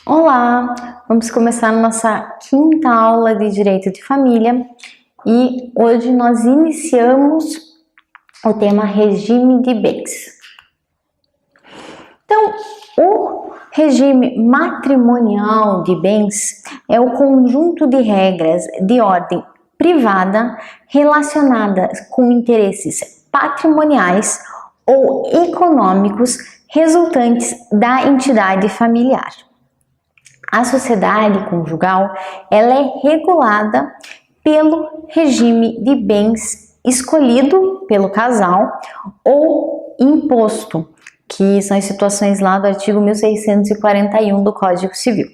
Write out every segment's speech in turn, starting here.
Olá! Vamos começar nossa quinta aula de Direito de Família e hoje nós iniciamos o tema regime de bens. Então, o regime matrimonial de bens é o conjunto de regras de ordem privada relacionadas com interesses patrimoniais ou econômicos resultantes da entidade familiar. A sociedade conjugal ela é regulada pelo regime de bens escolhido pelo casal ou imposto, que são as situações lá do artigo 1641 do Código Civil.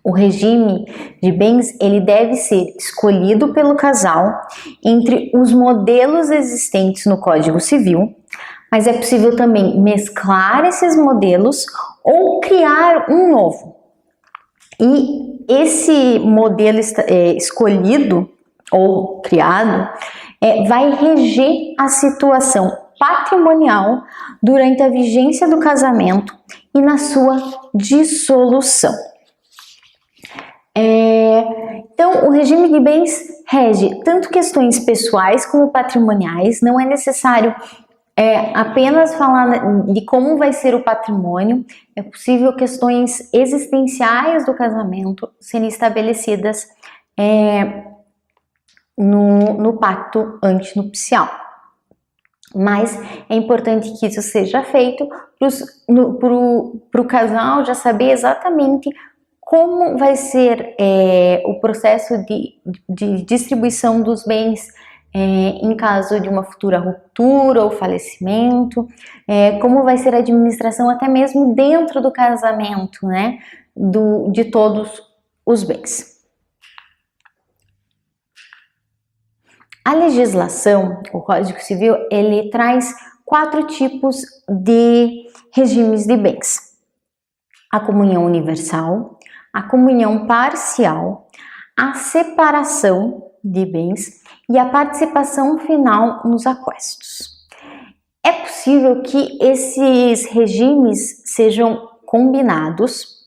O regime de bens ele deve ser escolhido pelo casal entre os modelos existentes no Código Civil, mas é possível também mesclar esses modelos ou criar um novo. E esse modelo escolhido ou criado vai reger a situação patrimonial durante a vigência do casamento e na sua dissolução. Então, o regime de bens rege tanto questões pessoais como patrimoniais. Não é necessário apenas falar de como vai ser o patrimônio, é possível questões existenciais do casamento serem estabelecidas no pacto antinupcial. Mas é importante que isso seja feito para o casal já saber exatamente como vai ser o processo de distribuição dos bens em caso de uma futura ruptura ou falecimento, como vai ser a administração até mesmo dentro do casamento, né, de todos os bens. A legislação, o Código Civil, ele traz 4 tipos de regimes de bens: a comunhão universal, a comunhão parcial, a separação de bens e a participação final nos aquestos. É possível que esses regimes sejam combinados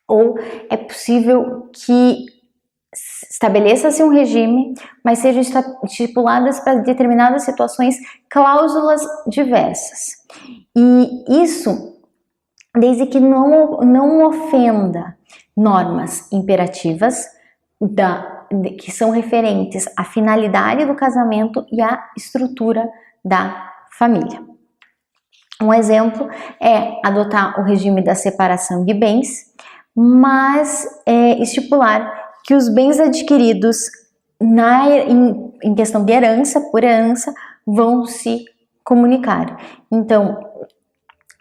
ou é possível que estabeleça-se um regime, mas sejam estipuladas para determinadas situações cláusulas diversas. E isso desde que não ofenda normas imperativas que são referentes à finalidade do casamento e à estrutura da família. Um exemplo é adotar o regime da separação de bens, mas estipular que os bens adquiridos em questão de herança, por herança, vão se comunicar. Então,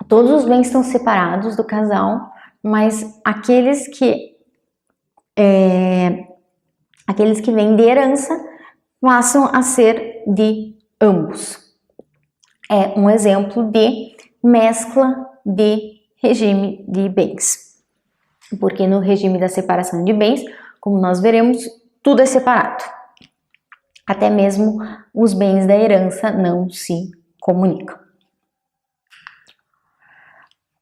todos os bens estão separados do casal, mas aqueles que vêm de herança passam a ser de ambos. É um exemplo de mescla de regime de bens. Porque no regime da separação de bens, como nós veremos, tudo é separado. Até mesmo os bens da herança não se comunicam.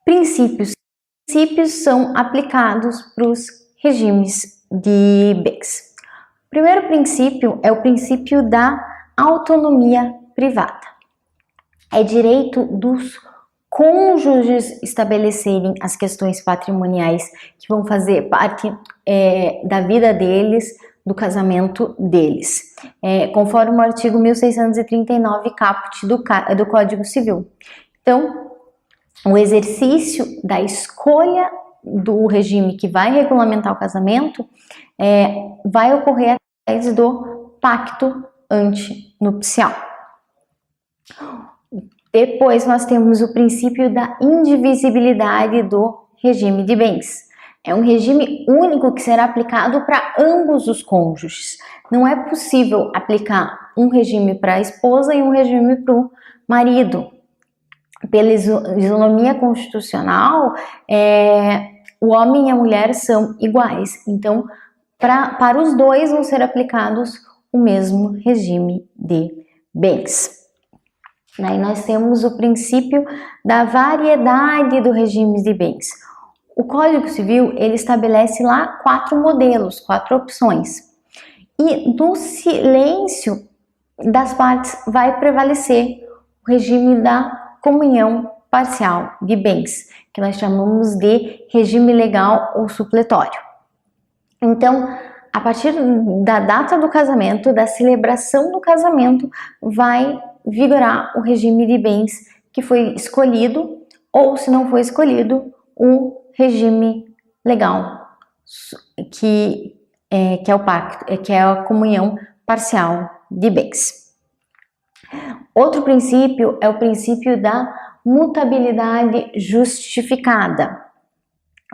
Princípios são aplicados para os regimes de bens. O primeiro princípio é o princípio da autonomia privada. É direito dos cônjuges estabelecerem as questões patrimoniais que vão fazer parte da vida deles, do casamento deles, conforme o artigo 1639 caput do Código Civil. Então, o exercício da escolha do regime que vai regulamentar o casamento vai ocorrer através do pacto antinupcial. Depois nós temos o princípio da indivisibilidade do regime de bens. É um regime único que será aplicado para ambos os cônjuges. Não é possível aplicar um regime para a esposa e um regime para o marido. pela isonomia constitucional, o homem e a mulher são iguais. Então, para os dois vão ser aplicados o mesmo regime de bens. Aí nós temos o princípio da variedade do regime de bens. O Código Civil, ele estabelece lá 4 modelos, 4 opções. E no silêncio das partes vai prevalecer o regime da comunhão parcial de bens, que nós chamamos de regime legal ou supletório. Então, a partir da data do casamento, da celebração do casamento, vai vigorar o regime de bens que foi escolhido, ou se não foi escolhido, o regime legal, que é o pacto, que é a comunhão parcial de bens. Outro princípio é o princípio da mutabilidade justificada.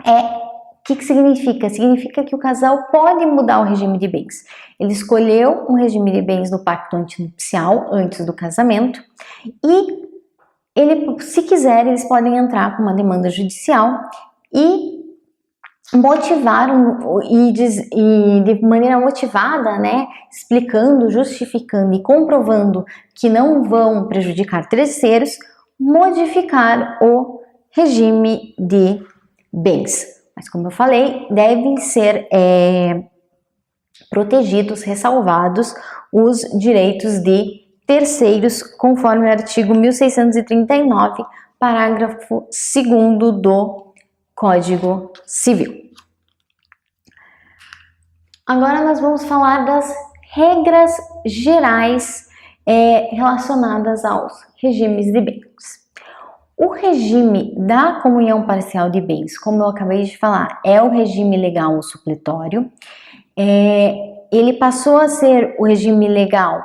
O que significa? Significa que o casal pode mudar o regime de bens. Ele escolheu um regime de bens no pacto antinupcial antes do casamento e se quiser, eles podem entrar com uma demanda judicial e motivar e de maneira motivada, né, explicando, justificando e comprovando que não vão prejudicar terceiros, modificar o regime de bens. Mas como eu falei, devem ser protegidos, ressalvados os direitos de terceiros, conforme o artigo 1639, parágrafo 2º do Código Civil. Agora nós vamos falar das regras gerais relacionadas aos regimes de bens. O regime da comunhão parcial de bens, como eu acabei de falar, é o regime legal ou supletório. Ele passou a ser o regime legal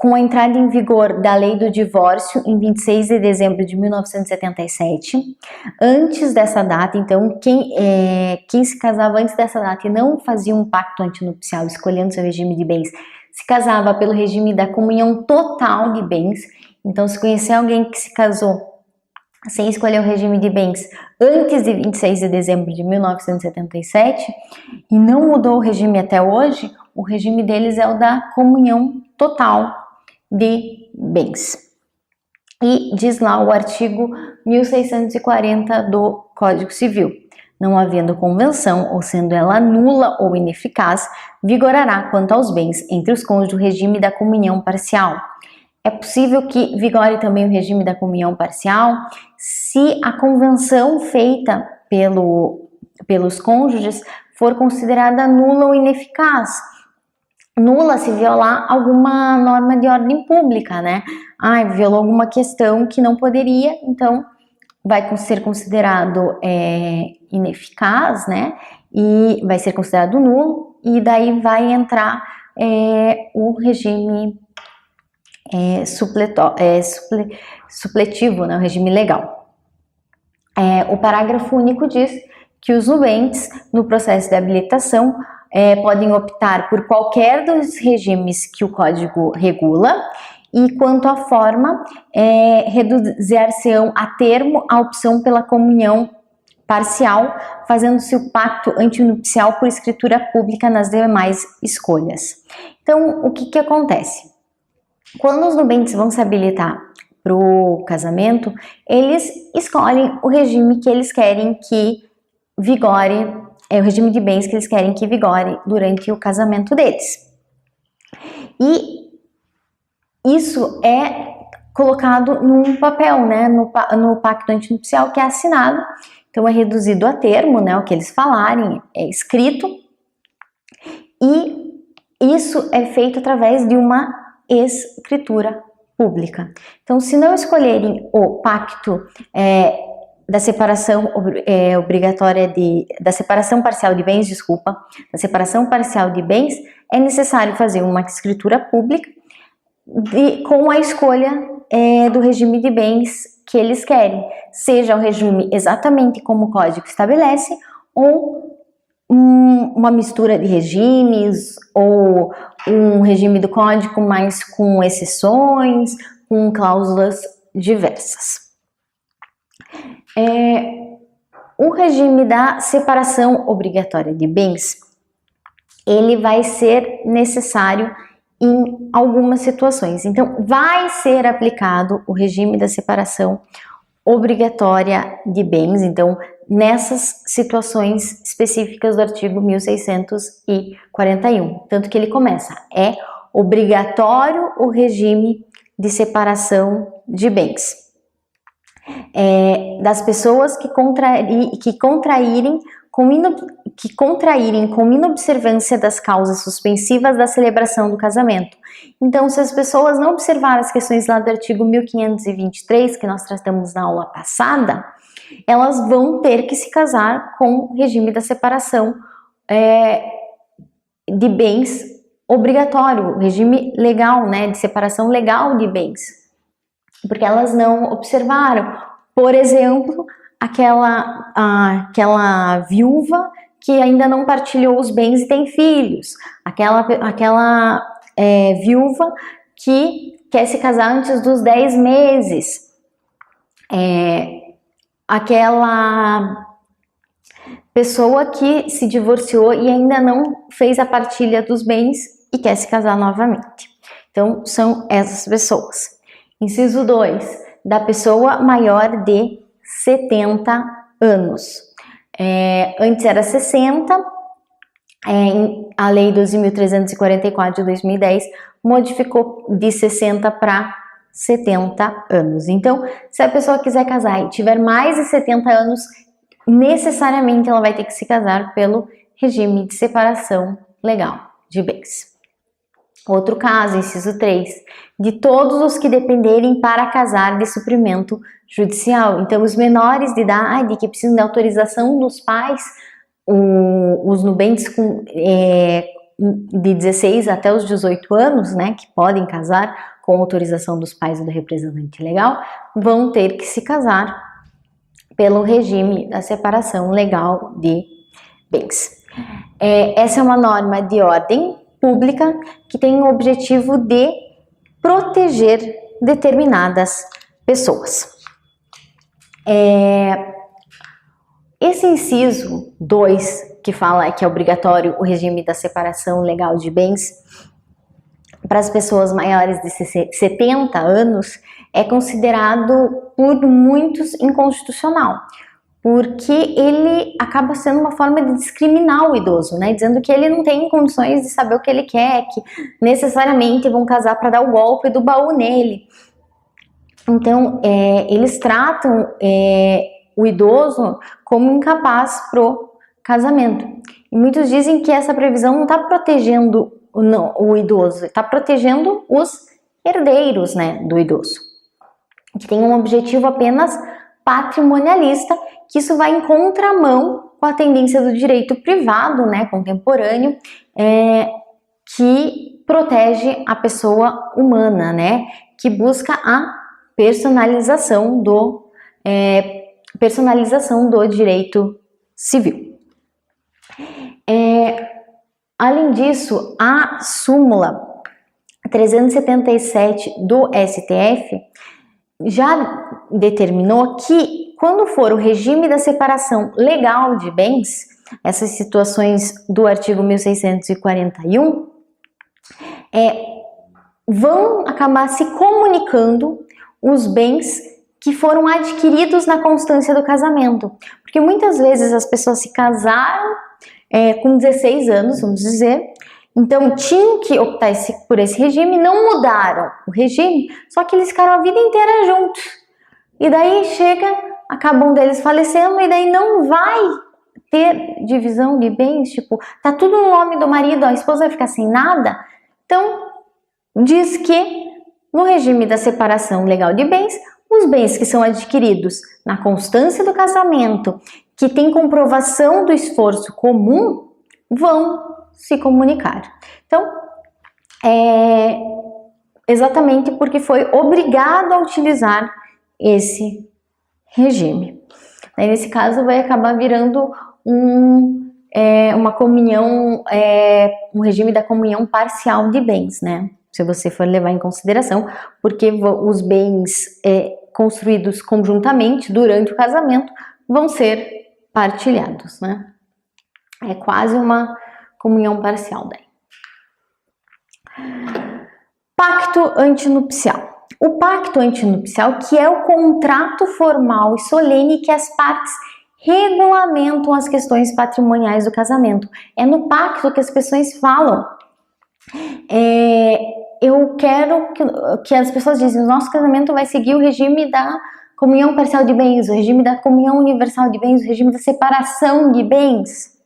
com a entrada em vigor da Lei do Divórcio em 26 de dezembro de 1977. Antes dessa data, então, quem se casava antes dessa data e não fazia um pacto antinupcial escolhendo seu regime de bens, se casava pelo regime da comunhão total de bens. Então, se conhecer alguém que se casou sem escolher o regime de bens antes de 26 de dezembro de 1977 e não mudou o regime até hoje, o regime deles é o da comunhão total de bens. E diz lá o artigo 1640 do Código Civil: não havendo convenção, ou sendo ela nula ou ineficaz, vigorará quanto aos bens entre os cônjuges o regime da comunhão parcial. É possível que vigore também o regime da comunhão parcial se a convenção feita pelos cônjuges for considerada nula ou ineficaz. Nula se violar alguma norma de ordem pública, né? Violou alguma questão que não poderia, então vai ser considerado ineficaz, né? E vai ser considerado nulo, e daí vai entrar o regime supletivo, né, o regime legal. O parágrafo único diz que os nubentes, no processo de habilitação, podem optar por qualquer dos regimes que o Código regula, e quanto à forma, reduzir-se-ão a termo a opção pela comunhão parcial, fazendo-se o pacto antinupcial por escritura pública nas demais escolhas. Então, o que acontece? Quando os nubentes vão se habilitar para o casamento, eles escolhem o regime que eles querem que vigore, o regime de bens que eles querem que vigore durante o casamento deles. E isso é colocado num papel, né, no pacto antinupcial, que é assinado. Então é reduzido a termo, né, o que eles falarem, é escrito, e isso é feito através de uma escritura pública. Então, se não escolherem o pacto da separação obrigatória da separação parcial de bens, da separação parcial de bens, é necessário fazer uma escritura pública com a escolha do regime de bens que eles querem, seja o regime exatamente como o Código estabelece, ou uma mistura de regimes, ou um regime do Código, mas com exceções, com cláusulas diversas. O regime da separação obrigatória de bens, ele vai ser necessário em algumas situações. Então, vai ser aplicado o regime da separação obrigatória de bens, então, nessas situações específicas do artigo 1641. Tanto que ele começa, é obrigatório o regime de separação de bens. Das pessoas que contraírem com inobservância das causas suspensivas da celebração do casamento. Então, se as pessoas não observarem as questões lá do artigo 1523, que nós tratamos na aula passada, elas vão ter que se casar com o regime da separação de bens obrigatório, regime legal, né, de separação legal de bens, porque elas não observaram, por exemplo, aquela viúva que ainda não partilhou os bens e tem filhos, aquela viúva que quer se casar antes dos 10 meses, aquela pessoa que se divorciou e ainda não fez a partilha dos bens e quer se casar novamente. Então, são essas pessoas. Inciso 2, da pessoa maior de 70 anos. Antes era 60, a Lei 12.344 de 2010 modificou de 60 para 70 anos. Então, se a pessoa quiser casar e tiver mais de 70 anos, necessariamente ela vai ter que se casar pelo regime de separação legal de bens. Outro caso, inciso 3, de todos os que dependerem para casar de suprimento judicial. Então, os menores de idade que precisam de autorização dos pais, os nubentes de 16 até os 18 anos, né, que podem casar com autorização dos pais ou do representante legal, vão ter que se casar pelo regime da separação legal de bens. Essa é uma norma de ordem pública que tem o objetivo de proteger determinadas pessoas. Esse inciso 2, que fala que é obrigatório o regime da separação legal de bens para as pessoas maiores de 70 anos, é considerado por muitos inconstitucional, porque ele acaba sendo uma forma de discriminar o idoso, né? Dizendo que ele não tem condições de saber o que ele quer, que necessariamente vão casar para dar o golpe do baú nele. Então, eles tratam o idoso como incapaz pro casamento. E muitos dizem que essa previsão não está protegendo o idoso, está protegendo os herdeiros, né, do idoso, que tem um objetivo apenas patrimonialista, que isso vai em contramão com a tendência do direito privado, né, contemporâneo, que protege a pessoa humana, né, que busca a personalização do direito civil. Além disso, a súmula 377 do STF já determinou que, quando for o regime da separação legal de bens, essas situações do artigo 1641, vão acabar se comunicando os bens que foram adquiridos na constância do casamento. Porque muitas vezes as pessoas se casaram com 16 anos, vamos dizer, então tinham que optar por esse regime, não mudaram o regime, só que eles ficaram a vida inteira juntos. E daí acaba um deles falecendo, e daí não vai ter divisão de bens, tipo, tá tudo no nome do marido, a esposa vai ficar sem nada. Então, diz que no regime da separação legal de bens, os bens que são adquiridos na constância do casamento, que tem comprovação do esforço comum, vão se comunicar. Então, exatamente porque foi obrigado a utilizar esse regime. Aí, nesse caso, vai acabar virando uma comunhão, um regime da comunhão parcial de bens, né? Se você for levar em consideração, porque os bens construídos conjuntamente durante o casamento vão ser partilhados, né? É quase uma comunhão parcial daí. Pacto antinupcial. O pacto antinupcial, que é o contrato formal e solene que as partes regulamentam as questões patrimoniais do casamento. É no pacto que as pessoas falam. Eu quero que as pessoas dizem, o nosso casamento vai seguir o regime da comunhão parcial de bens, o regime da comunhão universal de bens, o regime da separação de bens.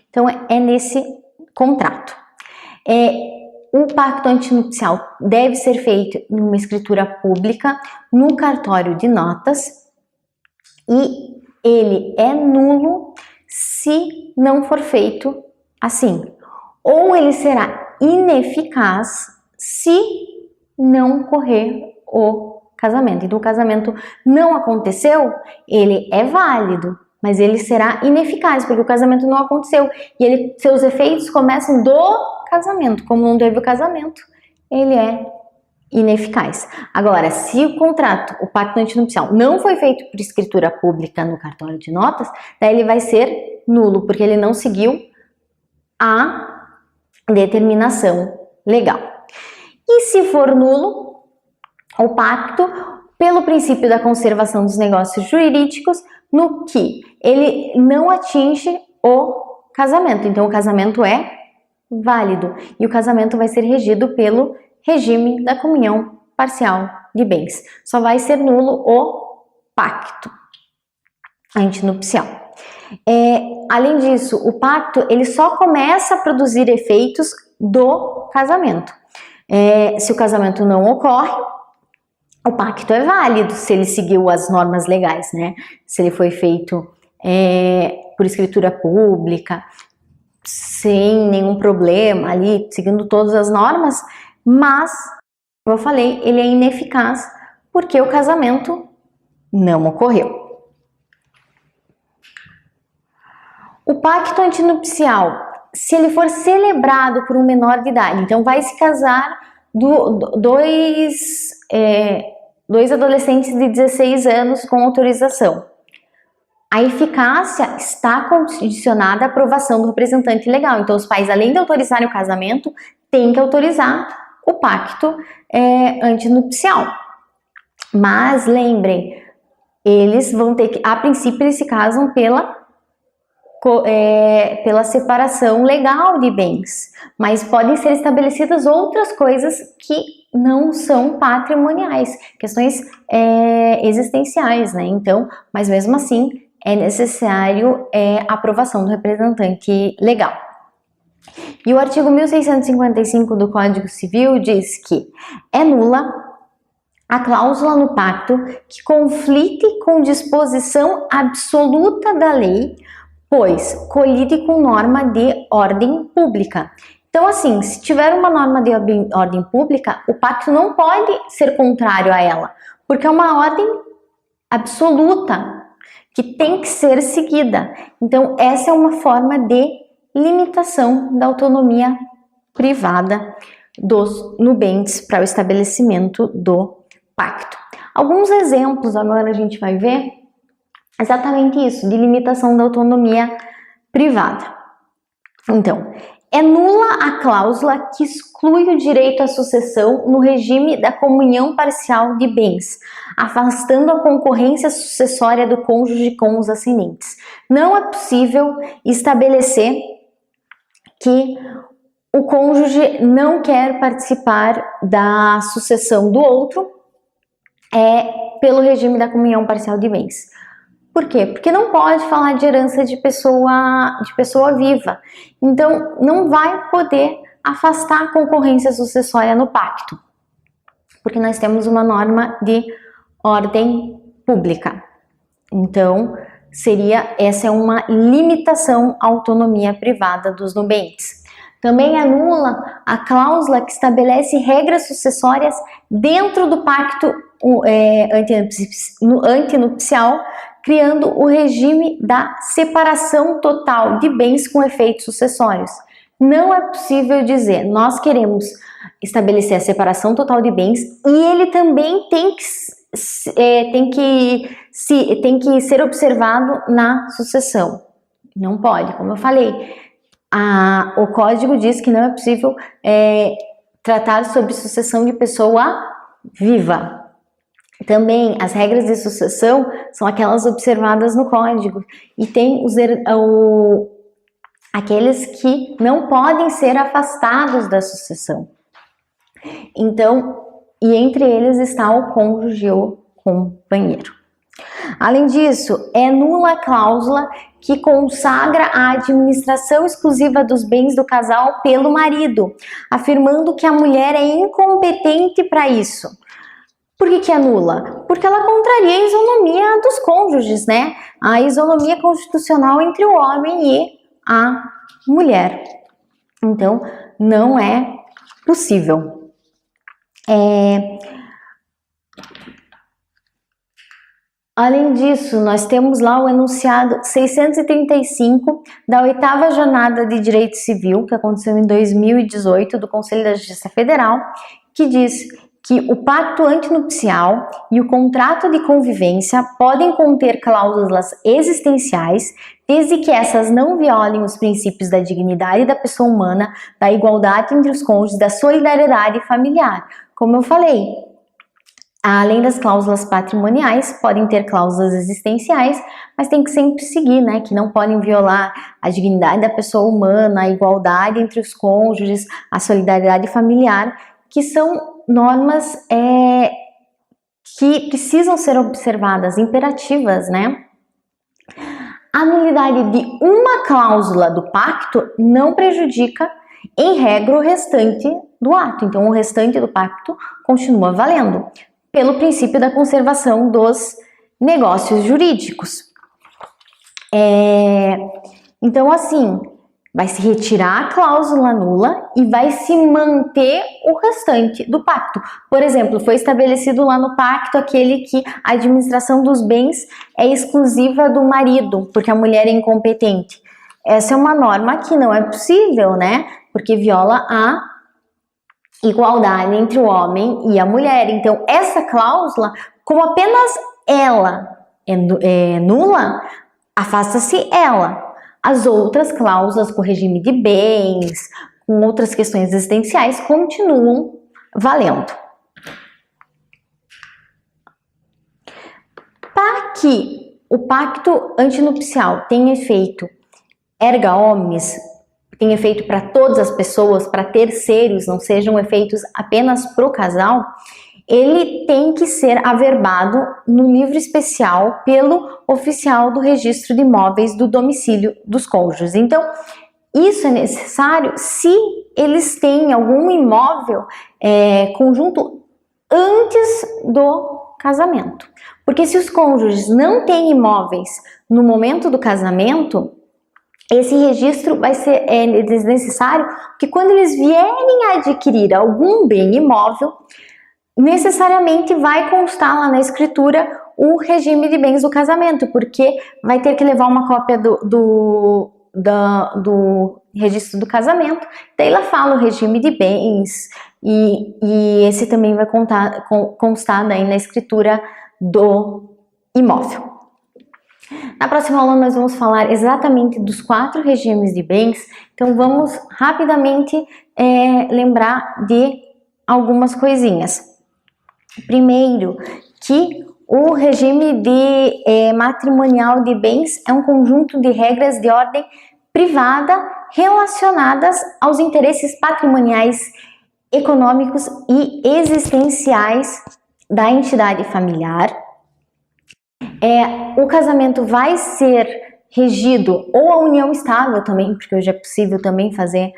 Então, é nesse contrato. O pacto antinupcial deve ser feito em uma escritura pública, no cartório de notas, e ele é nulo se não for feito assim. Ou ele será ineficaz se não ocorrer o casamento. Então, o casamento não aconteceu, ele é válido, mas ele será ineficaz, porque o casamento não aconteceu. E seus efeitos começam do casamento. Como não teve o casamento, ele é ineficaz. Agora, se o contrato, o pacto antinupcial, não foi feito por escritura pública no cartório de notas, daí ele vai ser nulo, porque ele não seguiu a determinação legal. E se for nulo, o pacto, pelo princípio da conservação dos negócios jurídicos, no que ele não atinge o casamento. Então, o casamento é válido e o casamento vai ser regido pelo regime da comunhão parcial de bens. Só vai ser nulo o pacto antinupcial. Além disso, o pacto ele só começa a produzir efeitos do casamento. Se o casamento não ocorre, o pacto é válido se ele seguiu as normas legais, né? Se ele foi feito por escritura pública, sem nenhum problema ali, seguindo todas as normas, mas, como eu falei, ele é ineficaz porque o casamento não ocorreu. O pacto antinupcial, se ele for celebrado por um menor de idade, então vai se casar dois adolescentes de 16 anos com autorização. A eficácia está condicionada à aprovação do representante legal. Então, os pais, além de autorizarem o casamento, têm que autorizar o pacto antinupcial. Mas, lembrem, eles vão ter que, a princípio, eles se casam pela separação legal de bens, mas podem ser estabelecidas outras coisas que não são patrimoniais, questões existenciais, né? Então, mas mesmo assim, é necessário a aprovação do representante legal. E o artigo 1655 do Código Civil diz que é nula a cláusula no pacto que conflite com disposição absoluta da lei, pois colide com norma de ordem pública. Então, assim, se tiver uma norma de ordem pública, o pacto não pode ser contrário a ela, porque é uma ordem absoluta que tem que ser seguida. Então, essa é uma forma de limitação da autonomia privada dos nubentes para o estabelecimento do pacto. Alguns exemplos agora a gente vai ver exatamente isso, de limitação da autonomia privada. Então, é nula a cláusula que exclui o direito à sucessão no regime da comunhão parcial de bens, afastando a concorrência sucessória do cônjuge com os ascendentes. Não é possível estabelecer que o cônjuge não quer participar da sucessão do outro pelo regime da comunhão parcial de bens. Por quê? Porque não pode falar de herança de pessoa viva. Então, não vai poder afastar a concorrência sucessória no pacto, porque nós temos uma norma de ordem pública. Então, essa é uma limitação à autonomia privada dos nubentes. Também anula a cláusula que estabelece regras sucessórias dentro do pacto antinupcial, criando o regime da separação total de bens com efeitos sucessórios. Não é possível dizer, nós queremos estabelecer a separação total de bens e ele também tem que tem que ser observado na sucessão. Não pode, como eu falei. O código diz que não é possível tratar sobre sucessão de pessoa viva. Também as regras de sucessão são aquelas observadas no código. E tem aqueles que não podem ser afastados da sucessão. Então, e entre eles está o cônjuge ou companheiro. Além disso, é nula a cláusula que consagra a administração exclusiva dos bens do casal pelo marido, afirmando que a mulher é incompetente para isso. Por que é nula? Porque ela contraria a isonomia dos cônjuges, né? A isonomia constitucional entre o homem e a mulher. Então, não é possível. Além disso, nós temos lá o enunciado 635 da 8ª Jornada de Direito Civil, que aconteceu em 2018, do Conselho da Justiça Federal, que diz que o pacto antinupcial e o contrato de convivência podem conter cláusulas existenciais, desde que essas não violem os princípios da dignidade da pessoa humana, da igualdade entre os cônjuges, da solidariedade familiar. Como eu falei, além das cláusulas patrimoniais, podem ter cláusulas existenciais, mas tem que sempre seguir, né? Que não podem violar a dignidade da pessoa humana, a igualdade entre os cônjuges, a solidariedade familiar, que são normas que precisam ser observadas, imperativas, né? A nulidade de uma cláusula do pacto não prejudica, em regra, o restante do ato. Então, o restante do pacto continua valendo, pelo princípio da conservação dos negócios jurídicos. Então, assim, vai se retirar a cláusula nula e vai se manter o restante do pacto. Por exemplo, foi estabelecido lá no pacto aquele que a administração dos bens é exclusiva do marido, porque a mulher é incompetente. Essa é uma norma que não é possível, né? Porque viola a igualdade entre o homem e a mulher. Então, essa cláusula, como apenas ela é nula, afasta-se ela. As outras cláusulas com regime de bens, com outras questões existenciais, continuam valendo. Para que o pacto antinupcial tenha efeito erga omnes, tenha efeito para todas as pessoas, para terceiros, não sejam efeitos apenas para o casal, ele tem que ser averbado no livro especial pelo oficial do registro de imóveis do domicílio dos cônjuges. Então, isso é necessário se eles têm algum imóvel conjunto antes do casamento. Porque se os cônjuges não têm imóveis no momento do casamento, esse registro vai ser desnecessário, porque quando eles vierem a adquirir algum bem imóvel, necessariamente vai constar lá na escritura o regime de bens do casamento, porque vai ter que levar uma cópia do registro do casamento, daí lá fala o regime de bens, e esse também vai constar daí na escritura do imóvel. Na próxima aula nós vamos falar exatamente dos 4 regimes de bens, então vamos rapidamente lembrar de algumas coisinhas. Primeiro, que o regime matrimonial de bens é um conjunto de regras de ordem privada relacionadas aos interesses patrimoniais, econômicos e existenciais da entidade familiar. O casamento vai ser regido, ou a união estável também, porque hoje é possível também fazer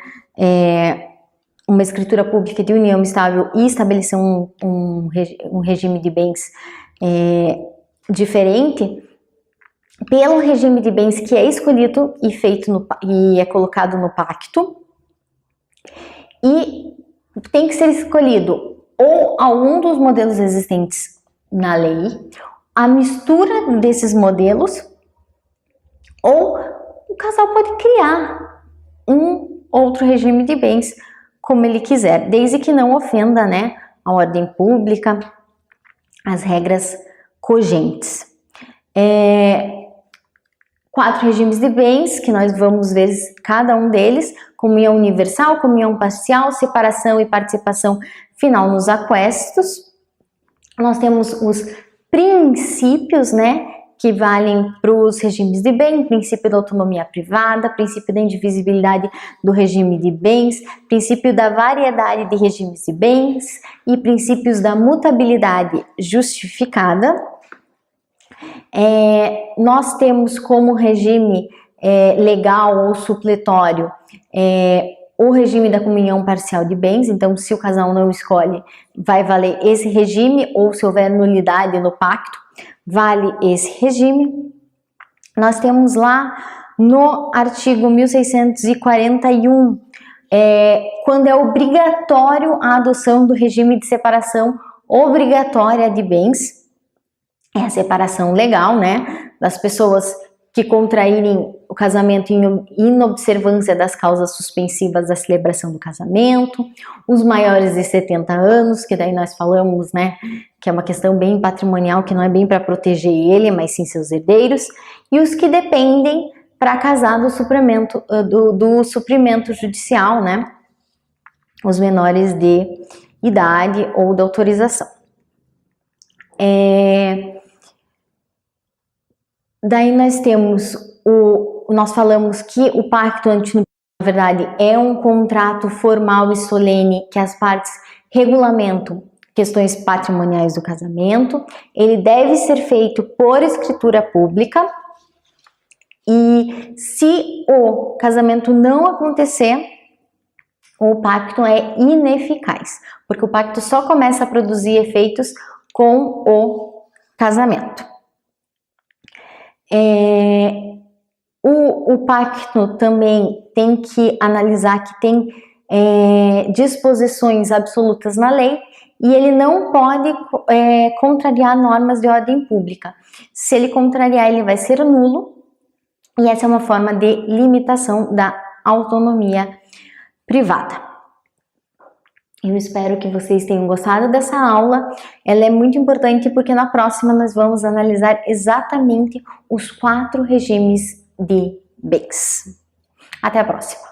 uma escritura pública de união estável e estabelecer um regime de bens diferente, pelo regime de bens que é escolhido e é colocado no pacto, e tem que ser escolhido ou algum dos modelos existentes na lei, a mistura desses modelos, ou o casal pode criar um outro regime de bens como ele quiser, desde que não ofenda, né, a ordem pública, as regras cogentes. 4 regimes de bens, que nós vamos ver cada um deles: comunhão universal, comunhão parcial, separação e participação final nos aquestos. Nós temos os princípios, né, que valem para os regimes de bem: princípio da autonomia privada, princípio da indivisibilidade do regime de bens, princípio da variedade de regimes de bens e princípios da mutabilidade justificada. Nós temos como regime legal ou supletório o regime da comunhão parcial de bens. Então, se o casal não escolhe, vai valer esse regime, ou se houver nulidade no pacto, vale esse regime. Nós temos lá no artigo 1641, quando é obrigatório a adoção do regime de separação obrigatória de bens. É a separação legal, né, das pessoas que contraírem o casamento em inobservância das causas suspensivas da celebração do casamento, os maiores de 70 anos, que daí nós falamos, né, que é uma questão bem patrimonial, que não é bem para proteger ele, mas sim seus herdeiros, e os que dependem para casar do suprimento judicial, né, os menores de idade ou de autorização. Daí nós falamos que o pacto antinupcial, na verdade, é um contrato formal e solene que as partes regulamentam questões patrimoniais do casamento. Ele deve ser feito por escritura pública, e se o casamento não acontecer, o pacto é ineficaz, porque o pacto só começa a produzir efeitos com o casamento. O pacto também tem que analisar que tem disposições absolutas na lei, e ele não pode contrariar normas de ordem pública. Se ele contrariar, ele vai ser nulo, e essa é uma forma de limitação da autonomia privada. Eu espero que vocês tenham gostado dessa aula. Ela é muito importante porque na próxima nós vamos analisar exatamente os 4 regimes de bens. Até a próxima!